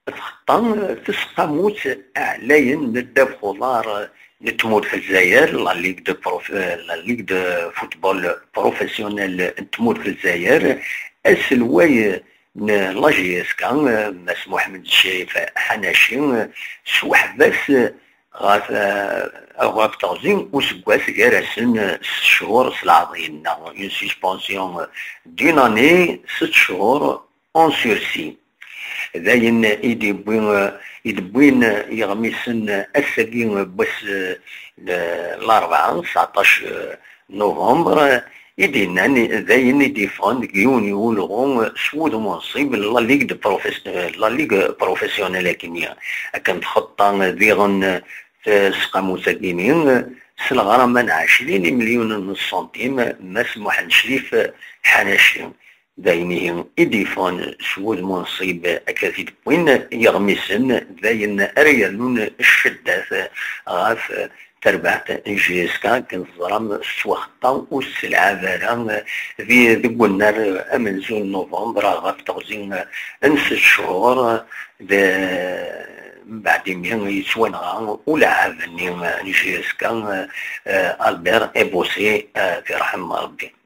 تخطى تسقموت اعلاين ندى بخضار نتموت في الجزائر. لا ليغ دو فوتبول بروفيسيونيل تموت في الجزائر. اسلواي لاجي اس كان مسموح من الشريف حناشي سوح بس غاف تغزين وسكواس غيرسن 6 شهور العظيم اون سسبونسيون دون اني 6 شهور اون سورسي. داين يدبوين يغميسن الساقين بس الأربعة 19 نوفمبر يدينا داين يديفون كيون يولغون سود منصب لا ليغ بروفيسيونيل كيميا كانت خطة ديغن سقامو ساكينين سلغرا 20 مليون من السنتيم مسموح شريف حناشي داينين إديفون سود منصب أكاثيد وين يغمسن داين أريالون الشدات غاف تربعت جيسكا كنظرام السوخطة والسلعة فارا في ذو النار أمن زول نوفمبر غاف تغزين 6 شهور بعد مين يتوانغا ولا عافني جيسكا ألبير إبوسي في رحم ربي.